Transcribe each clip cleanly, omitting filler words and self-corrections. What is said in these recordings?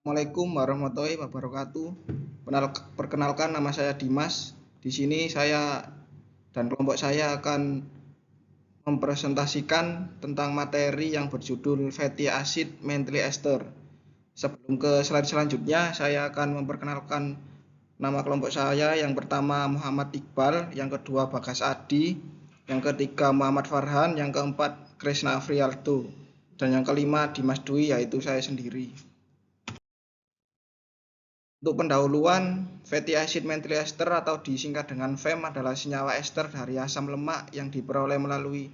Assalamualaikum warahmatullahi wabarakatuh. Perkenalkan, nama saya Dimas. Di sini saya dan kelompok saya akan mempresentasikan tentang materi yang berjudul fatty acid menthyl ester. Sebelum ke slide selanjutnya, saya akan memperkenalkan nama kelompok saya. Yang pertama Muhammad Iqbal, yang kedua Bagas Adi, yang ketiga Muhammad Farhan, yang keempat Krisna Afrialdo, dan yang kelima Dimas Dwi, yaitu saya sendiri. Untuk pendahuluan, fatty acid menthyl ester atau disingkat dengan FEM adalah senyawa ester dari asam lemak yang diperoleh melalui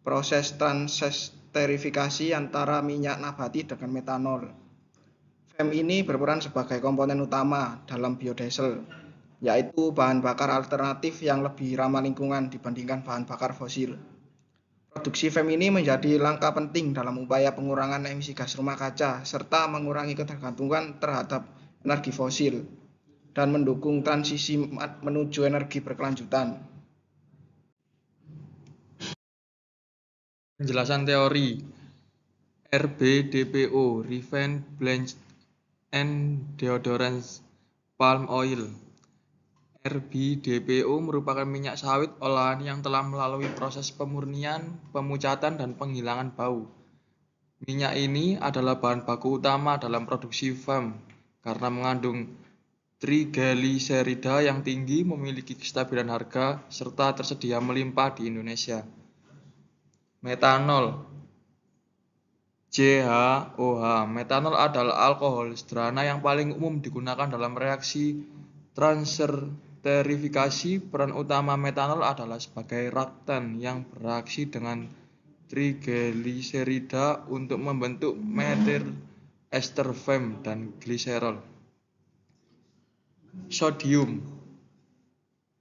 proses transesterifikasi antara minyak nabati dengan metanol. FEM ini berperan sebagai komponen utama dalam biodiesel, yaitu bahan bakar alternatif yang lebih ramah lingkungan dibandingkan bahan bakar fosil. Produksi FEM ini menjadi langkah penting dalam upaya pengurangan emisi gas rumah kaca serta mengurangi ketergantungan terhadap energi fosil dan mendukung transisi menuju energi berkelanjutan. Penjelasan teori RBDPO Refined Bleached and Deodorant Palm Oil. RBDPO merupakan minyak sawit olahan yang telah melalui proses pemurnian, pemucatan, dan penghilangan bau. Minyak ini adalah bahan baku utama dalam produksi FEM karena mengandung trigliserida yang tinggi, memiliki kestabilan harga, serta tersedia melimpah di Indonesia. Metanol CHOH. Metanol adalah alkohol sederhana yang paling umum digunakan dalam reaksi transesterifikasi. Peran utama metanol adalah sebagai reaktan yang bereaksi dengan trigliserida untuk membentuk methyl ester FEM dan gliserol. Sodium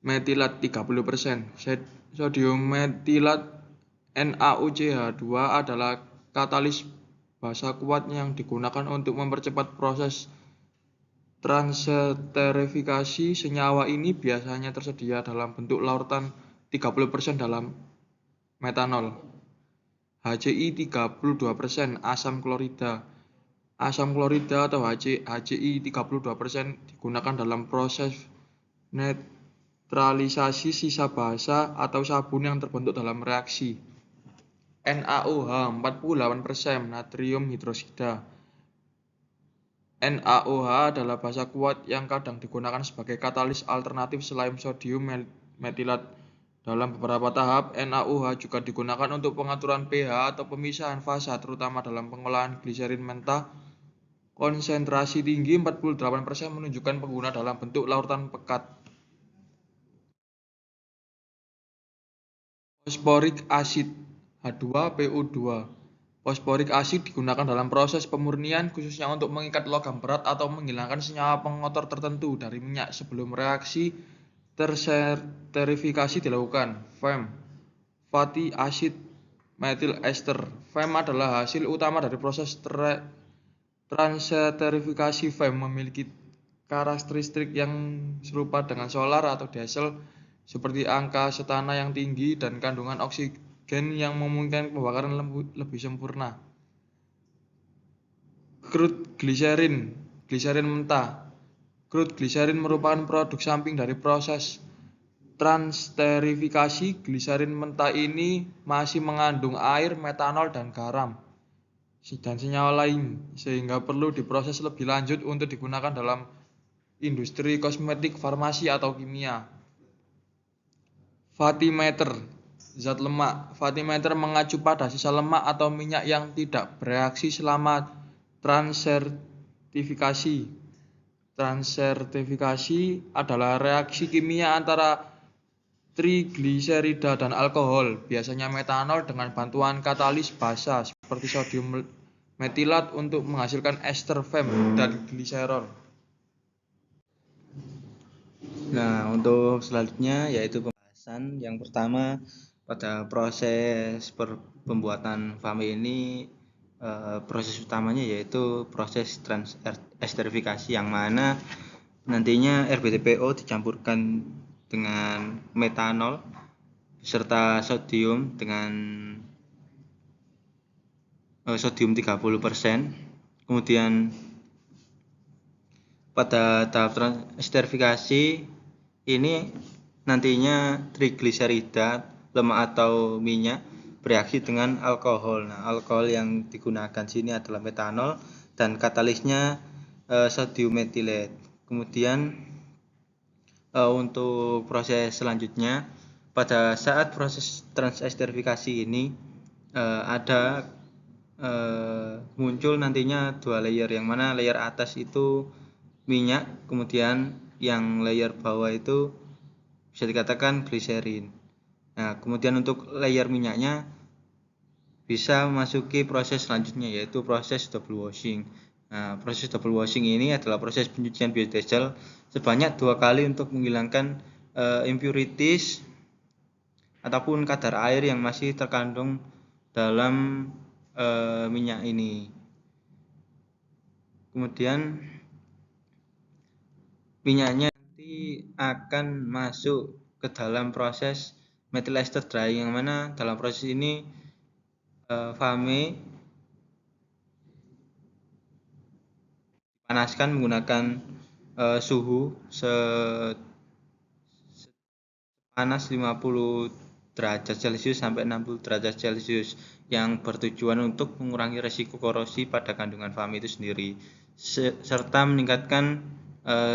metilat 30%. Sodium metilat NaOCH2 adalah katalis basa kuat yang digunakan untuk mempercepat proses transesterifikasi. Senyawa ini biasanya tersedia dalam bentuk larutan 30% dalam metanol. HCI 32%. Asam klorida. Asam klorida atau HCI 32% digunakan dalam proses netralisasi sisa basa atau sabun yang terbentuk dalam reaksi. NaOH 48%. Natrium hidroksida. NaOH adalah basa kuat yang kadang digunakan sebagai katalis alternatif selain sodium metilat. Dalam beberapa tahap, NaOH juga digunakan untuk pengaturan pH atau pemisahan fasa, terutama dalam pengolahan gliserin mentah. Konsentrasi tinggi 48% menunjukkan pengguna dalam bentuk larutan pekat. Fosforik asid H2PO2. Fosforik asid digunakan dalam proses pemurnian khususnya untuk mengikat logam berat atau menghilangkan senyawa pengotor tertentu dari minyak sebelum reaksi tersertifikasi dilakukan. FEM fatty acid methyl ester. FEM adalah hasil utama dari proses transesterifikasi. FEM memiliki karakteristik yang serupa dengan solar atau diesel, seperti angka setana yang tinggi dan kandungan oksigen yang memungkinkan pembakaran lebih sempurna. Crude gliserin mentah. Crude gliserin merupakan produk samping dari proses transesterifikasi. Gliserin mentah ini masih mengandung air, metanol, dan garam dan senyawa lain, sehingga perlu diproses lebih lanjut untuk digunakan dalam industri kosmetik, farmasi, atau kimia. Fatty matter, zat lemak. Fatty matter mengacu pada sisa lemak atau minyak yang tidak bereaksi selama transesterifikasi. Transesterifikasi adalah reaksi kimia antara trigliserida dan alkohol, biasanya metanol, dengan bantuan katalis basa seperti sodium metilat untuk menghasilkan ester FEM dan gliserol. Nah, untuk selanjutnya yaitu pembahasan yang pertama pada proses pembuatan FAM ini, proses utamanya yaitu proses transesterifikasi, yang mana nantinya RBDPO dicampurkan dengan metanol serta sodium dengan sodium 30%. Kemudian pada tahap esterifikasi ini nantinya trigliserida, lemak atau minyak bereaksi dengan alkohol. Nah, alkohol yang digunakan sini adalah metanol dan katalisnya sodium metilat. Kemudian untuk proses selanjutnya, pada saat proses transesterifikasi ini ada muncul nantinya dua layer, yang mana layer atas itu minyak, kemudian yang layer bawah itu bisa dikatakan gliserin. Nah, kemudian untuk layer minyaknya bisa memasuki proses selanjutnya, yaitu proses double washing. Nah, proses double washing ini adalah proses pencucian biodiesel sebanyak 2 kali untuk menghilangkan impurities ataupun kadar air yang masih terkandung dalam minyak ini. Kemudian minyaknya nanti akan masuk ke dalam proses methyl ester drying, yang mana dalam proses ini fame dipanaskan menggunakan suhu panas 50 derajat Celcius sampai 60 derajat Celcius yang bertujuan untuk mengurangi resiko korosi pada kandungan fame itu sendiri serta meningkatkan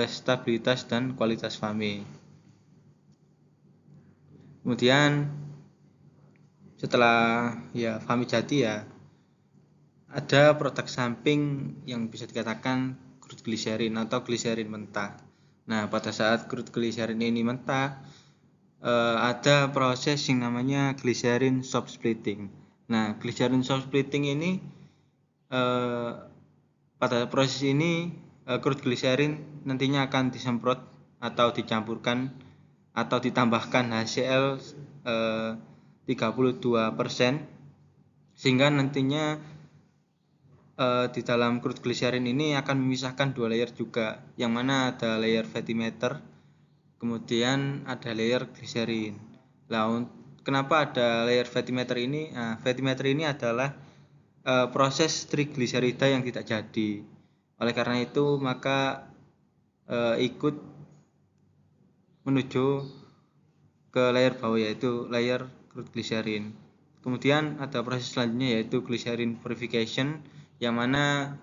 stabilitas dan kualitas fame. Kemudian setelah fame jadi, ada produk samping yang bisa dikatakan crude glycerin atau gliserin mentah. Nah, pada saat crude glycerin ini mentah, ada proses yang namanya glycerin soft splitting. Nah, glycerin soft splitting ini pada proses ini crude glycerin nantinya akan disemprot atau dicampurkan atau ditambahkan HCl 32%, sehingga nantinya di dalam crude glycerin ini akan memisahkan dua layer juga, yang mana ada layer fatty matter, kemudian ada layer glycerin. Kenapa ada layer fatty matter ini? Nah, fatty matter ini adalah proses trigliserida yang tidak jadi. Oleh karena itu, maka ikut menuju ke layer bawah, yaitu layer crude glycerin. Kemudian ada proses selanjutnya, yaitu glycerin purification, yang mana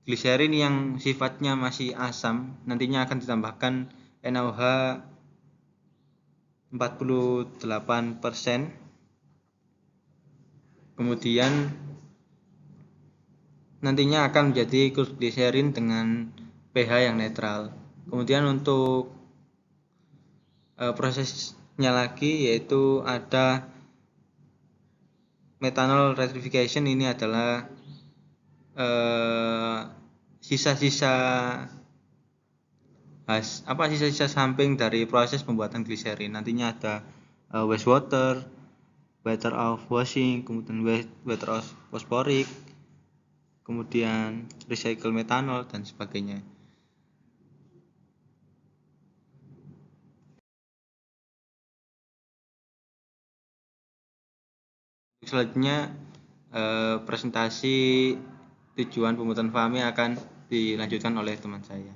gliserin yang sifatnya masih asam nantinya akan ditambahkan NaOH 48%, kemudian nantinya akan menjadi crude glycerin dengan pH yang netral. Kemudian untuk prosesnya lagi, yaitu ada methanol rectification. Ini adalah sisa-sisa samping dari proses pembuatan gliserin. Nantinya ada wastewater, water of washing, kemudian water of phosphoric, kemudian recycle metanol dan sebagainya. Selanjutnya presentasi tujuan pembuatan fame akan dilanjutkan oleh teman saya.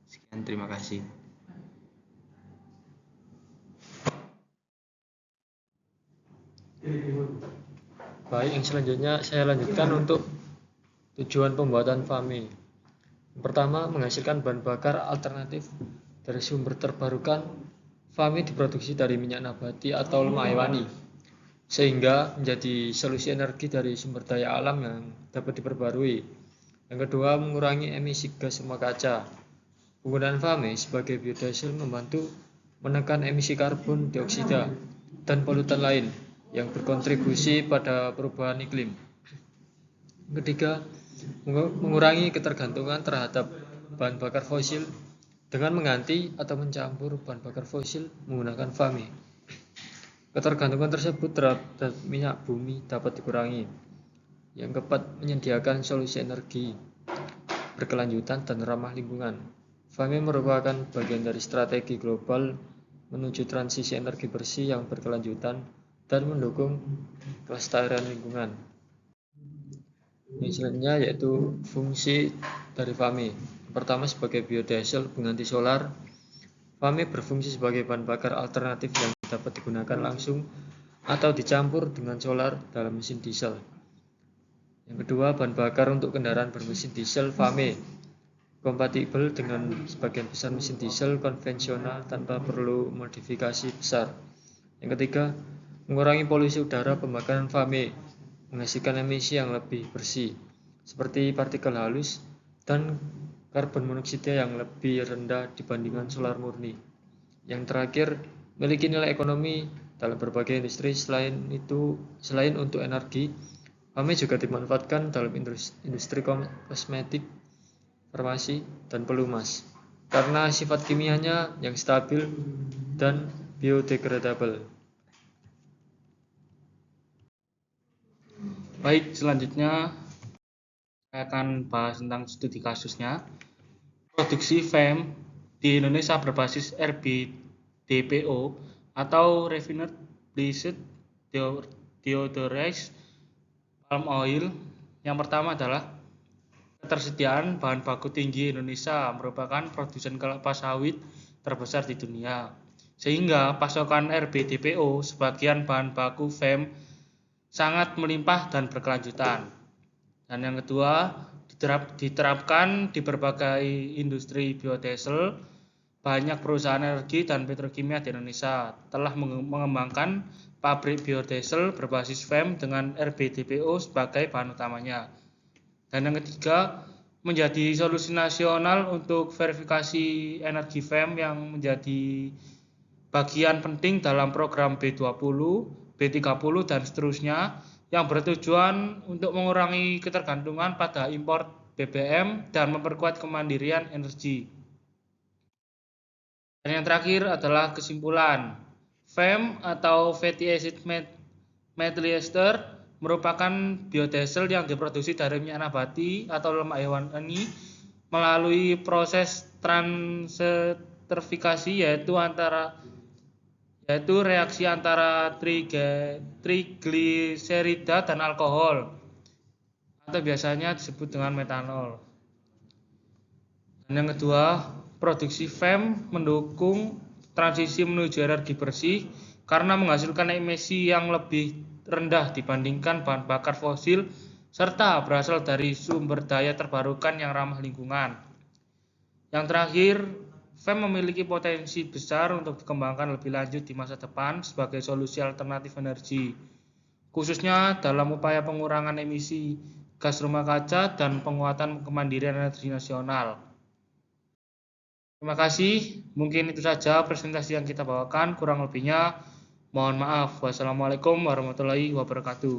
Sekian, terima kasih. Baik, yang selanjutnya saya lanjutkan untuk tujuan pembuatan fame. Pertama, menghasilkan bahan bakar alternatif dari sumber terbarukan. Fame diproduksi dari minyak nabati atau lemak hewani, sehingga menjadi solusi energi dari sumber daya alam yang dapat diperbarui. Yang kedua, mengurangi emisi gas rumah kaca. Penggunaan fame sebagai biodiesel membantu menekan emisi karbon dioksida dan polutan lain yang berkontribusi pada perubahan iklim. Ketiga, mengurangi ketergantungan terhadap bahan bakar fosil dengan mengganti atau mencampur bahan bakar fosil menggunakan fame. Ketergantungan tersebut terhadap minyak bumi dapat dikurangi. Yang keempat, menyediakan solusi energi berkelanjutan dan ramah lingkungan. Fame merupakan bagian dari strategi global menuju transisi energi bersih yang berkelanjutan dan mendukung kelestarian lingkungan. Yang selanjutnya yaitu fungsi dari fame. Pertama, sebagai biodiesel pengganti solar, FAME berfungsi sebagai bahan bakar alternatif yang dapat digunakan langsung atau dicampur dengan solar dalam mesin diesel. Yang kedua, bahan bakar untuk kendaraan bermesin diesel FAME, kompatibel dengan sebagian besar mesin diesel konvensional tanpa perlu modifikasi besar. Yang ketiga, mengurangi polusi udara. Pembakaran FAME menghasilkan emisi yang lebih bersih, seperti partikel halus dan karbon monoksida yang lebih rendah dibandingkan solar murni. Yang terakhir, memiliki nilai ekonomi dalam berbagai industri. Selain untuk energi, FAME juga dimanfaatkan dalam industri kosmetik, farmasi, dan pelumas karena sifat kimianya yang stabil dan biodegradable. Baik, selanjutnya saya akan bahas tentang studi kasusnya. Produksi FEM di Indonesia berbasis RBDPO atau Refined Bleached Deodorized Palm Oil. Yang pertama adalah ketersediaan bahan baku tinggi. Indonesia merupakan produsen kelapa sawit terbesar di dunia, sehingga pasokan RBDPO sebagian bahan baku FEM sangat melimpah dan berkelanjutan. Dan yang kedua, diterapkan di berbagai industri biodiesel. Banyak perusahaan energi dan petrokimia di Indonesia telah mengembangkan pabrik biodiesel berbasis FEM dengan RBDPO sebagai bahan utamanya. Dan yang ketiga, menjadi solusi nasional untuk verifikasi energi FEM yang menjadi bagian penting dalam program B20, B30 dan seterusnya, yang bertujuan untuk mengurangi ketergantungan pada impor BBM dan memperkuat kemandirian energi. Dan yang terakhir adalah kesimpulan. FEM atau fatty acid methyl ester merupakan biodiesel yang diproduksi dari minyak nabati atau lemak hewani melalui proses transeterifikasi, yaitu reaksi antara trigliserida dan alkohol, atau biasanya disebut dengan metanol. Dan yang kedua, produksi FEM mendukung transisi menuju energi bersih karena menghasilkan emisi yang lebih rendah dibandingkan bahan bakar fosil serta berasal dari sumber daya terbarukan yang ramah lingkungan. Yang terakhir, FEM memiliki potensi besar untuk dikembangkan lebih lanjut di masa depan sebagai solusi alternatif energi, khususnya dalam upaya pengurangan emisi gas rumah kaca dan penguatan kemandirian energi nasional. Terima kasih, mungkin itu saja presentasi yang kita bawakan, kurang lebihnya mohon maaf. Wassalamualaikum warahmatullahi wabarakatuh.